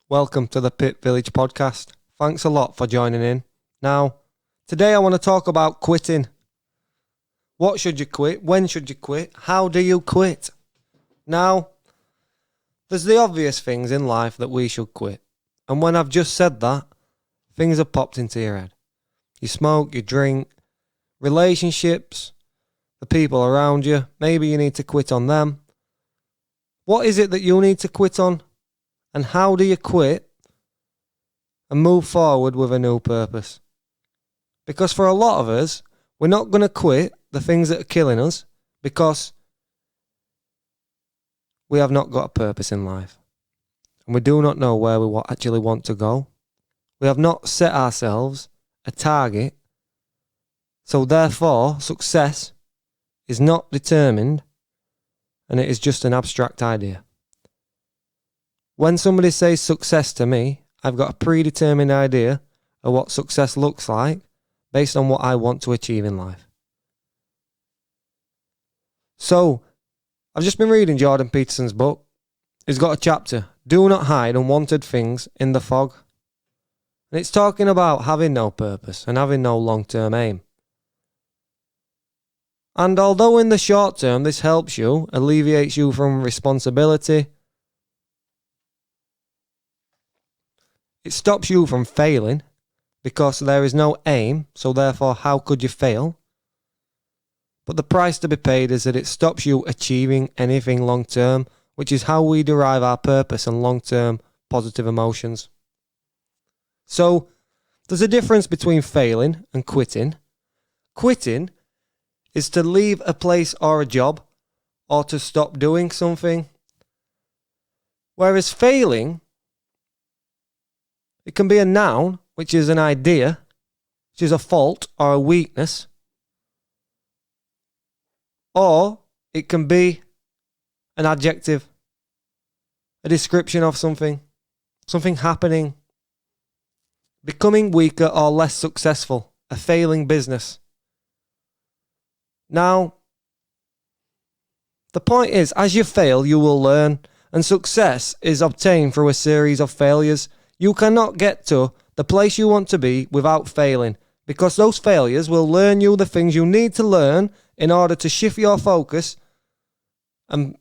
Welcome to the Pit Village podcast. Thanks a lot for joining in. Now, today I want to talk about quitting. What should you quit? When should you quit? How do you quit? Now, there's the obvious things in life that we should quit. And when I've just said that, things have popped into your head. You smoke, you drink, relationships, the people around you, maybe you need to quit on them. What is it that you need to quit on? And how do you quit and move forward with a new purpose? Because for a lot of us, we're not going to quit the things that are killing us because we have not got a purpose in life. And we do not know where we actually want to go. We have not set ourselves a target. So therefore, success is not determined and it is just an abstract idea. When somebody says success to me, I've got a predetermined idea of what success looks like based on what I want to achieve in life. So, I've just been reading Jordan Peterson's book. He's got a chapter, Do Not Hide Unwanted Things in the Fog. And it's talking about having no purpose and having no long-term aim. And although in the short term this helps you, alleviates you from responsibility, it stops you from failing because there is no aim, so therefore how could you fail? But the price to be paid is that it stops you achieving anything long term, which is how we derive our purpose and long-term positive emotions. So, there's a difference between failing and quitting. Quitting is to leave a place or a job or to stop doing something. Whereas failing, it can be a noun, which is an idea, which is a fault or a weakness. Or it can be an adjective, a description of something happening, becoming weaker or less successful, a failing business. Now, the point is, as you fail, you will learn, and success is obtained through a series of failures. You cannot get to the place you want to be without failing, because those failures will learn you the things you need to learn in order to shift your focus and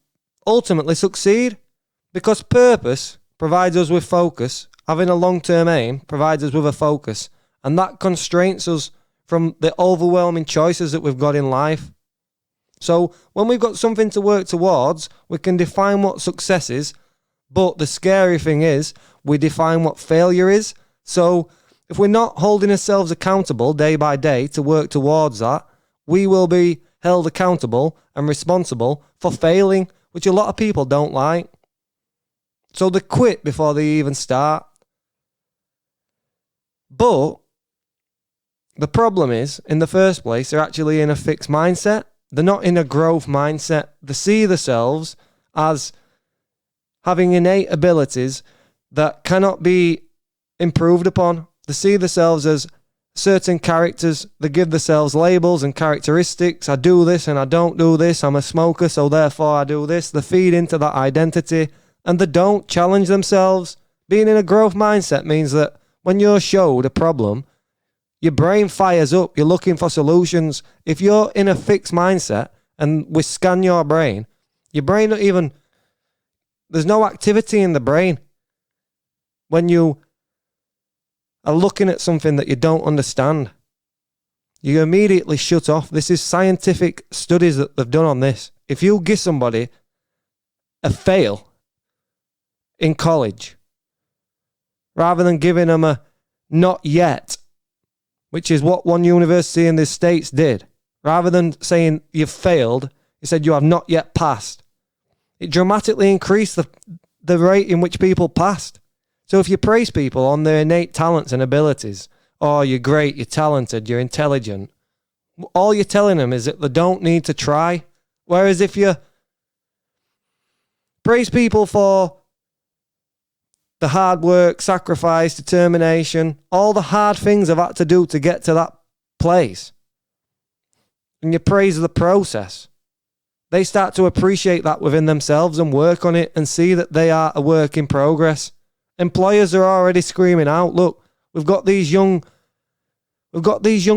ultimately succeed. Because purpose provides us with focus, having a long-term aim provides us with a focus, and that constrains us from the overwhelming choices that we've got in life. So when we've got something to work towards, we can define what success is, but the scary thing is, we define what failure is. So if we're not holding ourselves accountable day by day to work towards that, we will be held accountable and responsible for failing, which a lot of people don't like. So they quit before they even start. But the problem is, in the first place, they're actually in a fixed mindset. They're not in a growth mindset. They see themselves as having innate abilities that cannot be improved upon. They see themselves as certain characters. They give themselves labels and characteristics. I do this and I don't do this. I'm a smoker, so therefore I do this. They feed into that identity and they don't challenge themselves. Being in a growth mindset means that when you're showed a problem, your brain fires up. You're looking for solutions. If you're in a fixed mindset and we scan your brain not even, there's no activity in the brain when you are looking at something that you don't understand. You immediately shut off. This is scientific studies that they've done on this. If you give somebody a fail in college, rather than giving them a not yet, which is what one university in the States did, rather than saying you've failed, he said you have not yet passed. It dramatically increased the rate in which people passed. So if you praise people on their innate talents and abilities, oh, you're great, you're talented, you're intelligent, all you're telling them is that they don't need to try. Whereas if you praise people for the hard work, sacrifice, determination, all the hard things they've had to do to get to that place, and you praise the process, they start to appreciate that within themselves and work on it and see that they are a work in progress. Employers are already screaming out, look, we've got these young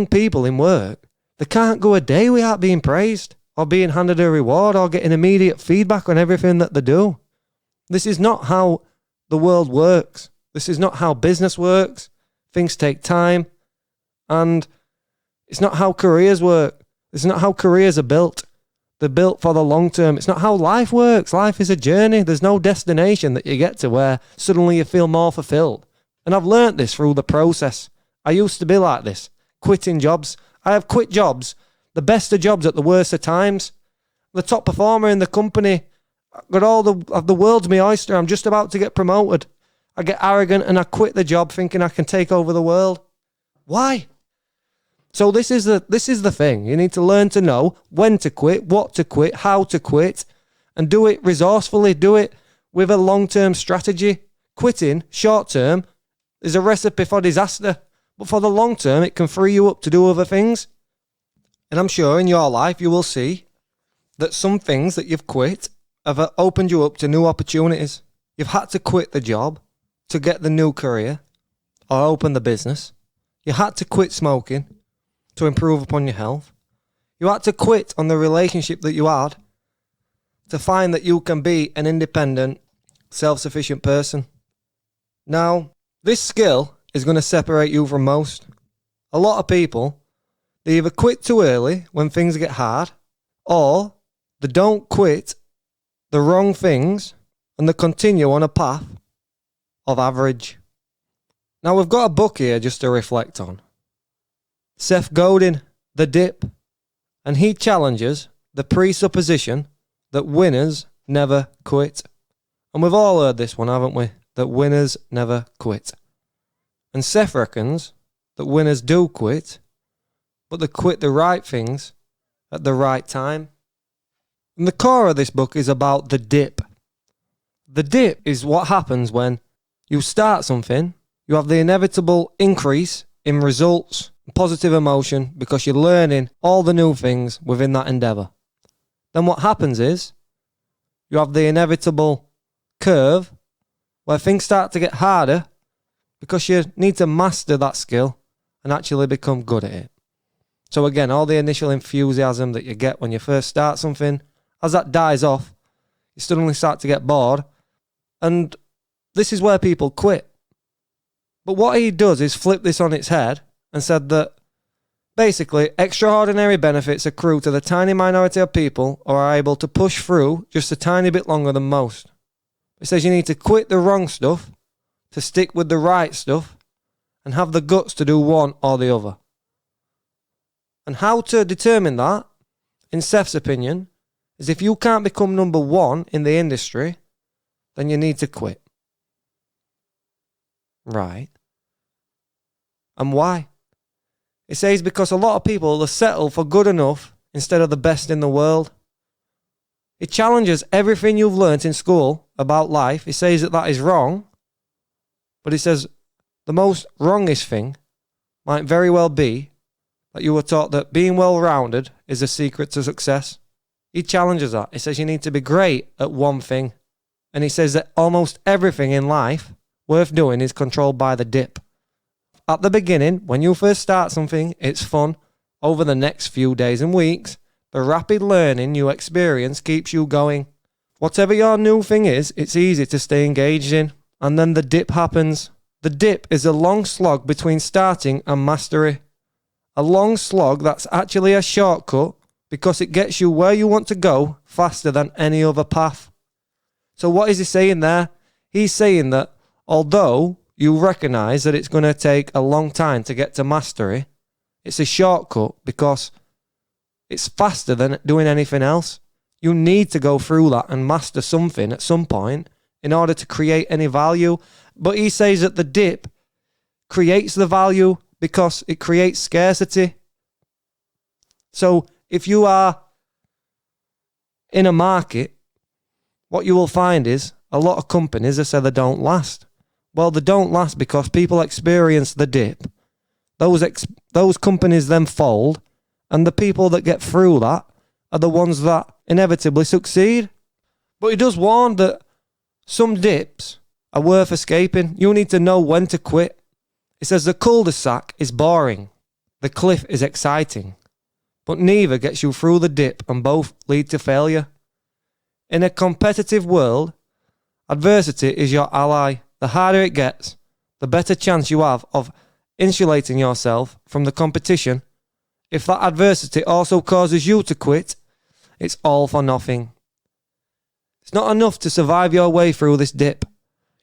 people in work. They can't go a day without being praised or being handed a reward or getting immediate feedback on everything that they do. This is not how the world works. This is not how business works. Things take time. And it's not how careers work. It's not how careers are built. They're built for the long term. It's not how life works. Life is a journey. There's no destination that you get to where suddenly you feel more fulfilled. And I've learnt this through the process. I used to be like this, quitting jobs. I have quit jobs, the best of jobs at the worst of times. The top performer in the company, got all of the world's my oyster. I'm just about to get promoted. I get arrogant and I quit the job thinking I can take over the world. Why? So this is the thing. You need to learn to know when to quit, what to quit, how to quit, and do it resourcefully. Do it with a long-term strategy. Quitting, short-term, is a recipe for disaster. But for the long term, it can free you up to do other things. And I'm sure in your life you will see that some things that you've quit have opened you up to new opportunities. You've had to quit the job to get the new career or open the business. You had to quit smoking to improve upon your health. You had to quit on the relationship that you had to find that you can be an independent, self-sufficient person. Now, this skill is going to separate you from most. A lot of people, they either quit too early when things get hard, or they don't quit the wrong things and they continue on a path of average. Now, we've got a book here just to reflect on. Seth Godin, The Dip, and he challenges the presupposition that winners never quit. And we've all heard this one, haven't we? That winners never quit. And Seth reckons that winners do quit, but they quit the right things at the right time. And the core of this book is about the dip. The dip is what happens when you start something, you have the inevitable increase in results, positive emotion, because you're learning all the new things within that endeavor. Then what happens is you have the inevitable curve where things start to get harder because you need to master that skill and actually become good at it. So again, all the initial enthusiasm that you get when you first start something, as that dies off, you suddenly start to get bored. And this is where people quit. But what he does is flip this on its head and said that basically extraordinary benefits accrue to the tiny minority of people who are able to push through just a tiny bit longer than most. He says you need to quit the wrong stuff to stick with the right stuff and have the guts to do one or the other. And how to determine that, in Seth's opinion, is if you can't become number one in the industry, then you need to quit. Right. And why? It says because a lot of people will settle for good enough instead of the best in the world. It challenges everything you've learnt in school about life. It says that that is wrong. But it says the most wrongest thing might very well be that you were taught that being well-rounded is the secret to success. He challenges that. He says you need to be great at one thing. And he says that almost everything in life worth doing is controlled by the dip. At the beginning, when you first start something, it's fun. Over the next few days and weeks, the rapid learning you experience keeps you going. Whatever your new thing is, it's easy to stay engaged in. And then the dip happens. The dip is a long slog between starting and mastery. A long slog that's actually a shortcut because it gets you where you want to go faster than any other path. So what is he saying there? He's saying that although you recognize that it's going to take a long time to get to mastery, it's a shortcut because it's faster than doing anything else. You need to go through that and master something at some point in order to create any value. But he says that the dip creates the value because it creates scarcity. So if you are in a market, what you will find is a lot of companies that say they don't last. Well, they don't last because people experience the dip. Those companies then fold, and the people that get through that are the ones that inevitably succeed. But he does warn that some dips are worth escaping. You need to know when to quit. It says the cul-de-sac is boring. The cliff is exciting. But neither gets you through the dip and both lead to failure. In a competitive world, adversity is your ally. The harder it gets, the better chance you have of insulating yourself from the competition. If that adversity also causes you to quit, it's all for nothing. It's not enough to survive your way through this dip.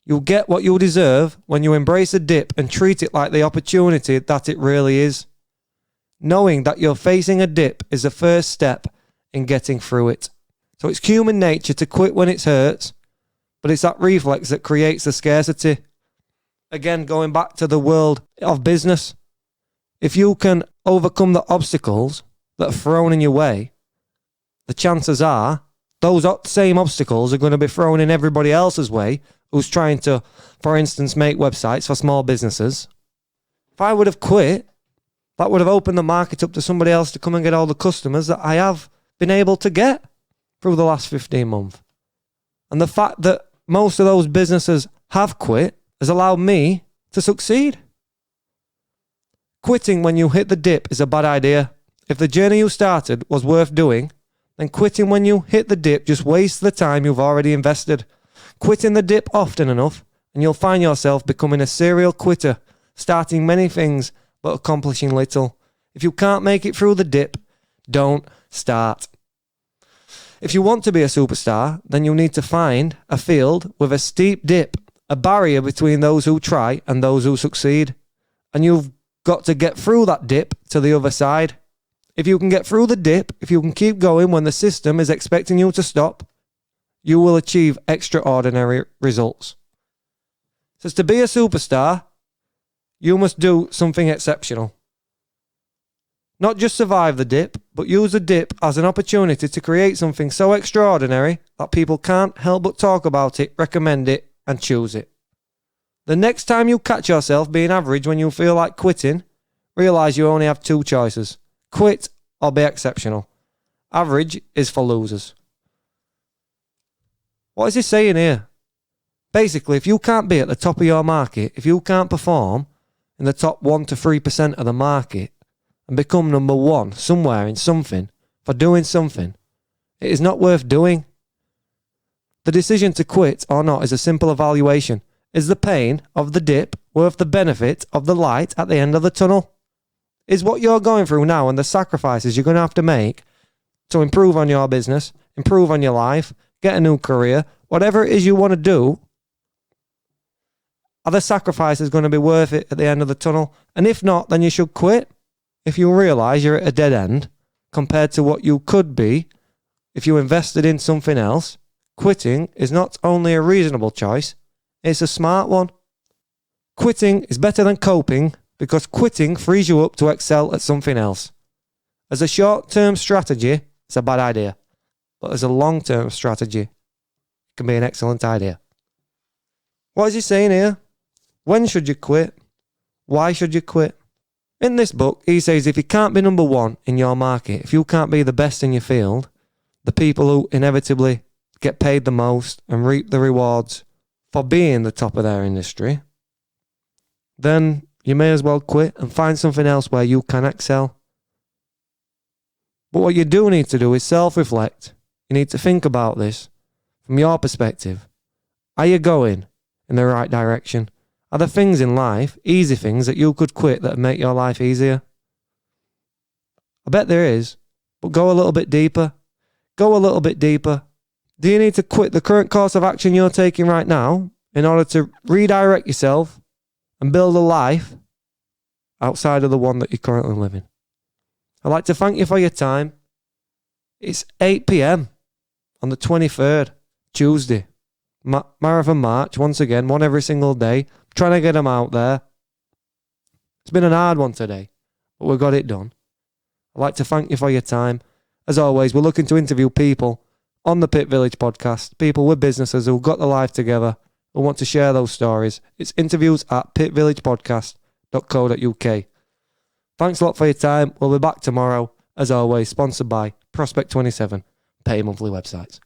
You'll get what you deserve when you embrace a dip and treat it like the opportunity that it really is. Knowing that you're facing a dip is the first step in getting through it. So it's human nature to quit when it hurts, but it's that reflex that creates the scarcity. Again, going back to the world of business, if you can overcome the obstacles that are thrown in your way, the chances are those same obstacles are going to be thrown in everybody else's way who's trying to, for instance, make websites for small businesses. If I would have quit, that would have opened the market up to somebody else to come and get all the customers that I have been able to get through the last 15 months. And the fact that most of those businesses have quit has allowed me to succeed. Quitting when you hit the dip is a bad idea. If the journey you started was worth doing, then quitting when you hit the dip just wastes the time you've already invested. Quitting the dip often enough, and you'll find yourself becoming a serial quitter, starting many things but accomplishing little. If you can't make it through the dip, don't start. If you want to be a superstar, then you need to find a field with a steep dip, a barrier between those who try and those who succeed. And you've got to get through that dip to the other side. If you can get through the dip, if you can keep going when the system is expecting you to stop, you will achieve extraordinary results. So to be a superstar, you must do something exceptional. Not just survive the dip, but use the dip as an opportunity to create something so extraordinary that people can't help but talk about it, recommend it, and choose it. The next time you catch yourself being average when you feel like quitting, realize you only have two choices: quit or be exceptional. Average is for losers. What is he saying here? Basically, if you can't be at the top of your market, if you can't perform in the top 1 to 3% of the market and become number one somewhere in something for doing something, it is not worth doing. The decision to quit or not is a simple evaluation. Is the pain of the dip worth the benefit of the light at the end of the tunnel? Is what you're going through now and the sacrifices you're going to have to make to improve on your business, improve on your life, get a new career, whatever it is you want to do, are the sacrifices going to be worth it at the end of the tunnel? And if not, then you should quit. If you realise you're at a dead end compared to what you could be if you invested in something else, quitting is not only a reasonable choice, it's a smart one. Quitting is better than coping because quitting frees you up to excel at something else. As a short-term strategy, it's a bad idea. But as a long-term strategy, it can be an excellent idea. What is he saying here? When should you quit? Why should you quit? In this book, he says if you can't be number one in your market, if you can't be the best in your field, the people who inevitably get paid the most and reap the rewards for being the top of their industry, then you may as well quit and find something else where you can excel. But what you do need to do is self-reflect. You need to think about this from your perspective. Are you going in the right direction? Are there things in life, easy things, that you could quit that make your life easier? I bet there is, but go a little bit deeper. Go a little bit deeper. Do you need to quit the current course of action you're taking right now in order to redirect yourself and build a life outside of the one that you're currently living? I'd like to thank you for your time. It's 8 p.m. on the 23rd, Tuesday. Marathon March, once again, one every single day. Trying to get them out there. It's been an hard one today, but we got it done. I'd like to thank you for your time. As always, we're looking to interview people on the Pit Village podcast, people with businesses who've got their life together, who want to share those stories. It's interviews at pitvillagepodcast.co.uk. Thanks a lot for your time. We'll be back tomorrow, as always, sponsored by Prospect 27, pay monthly websites.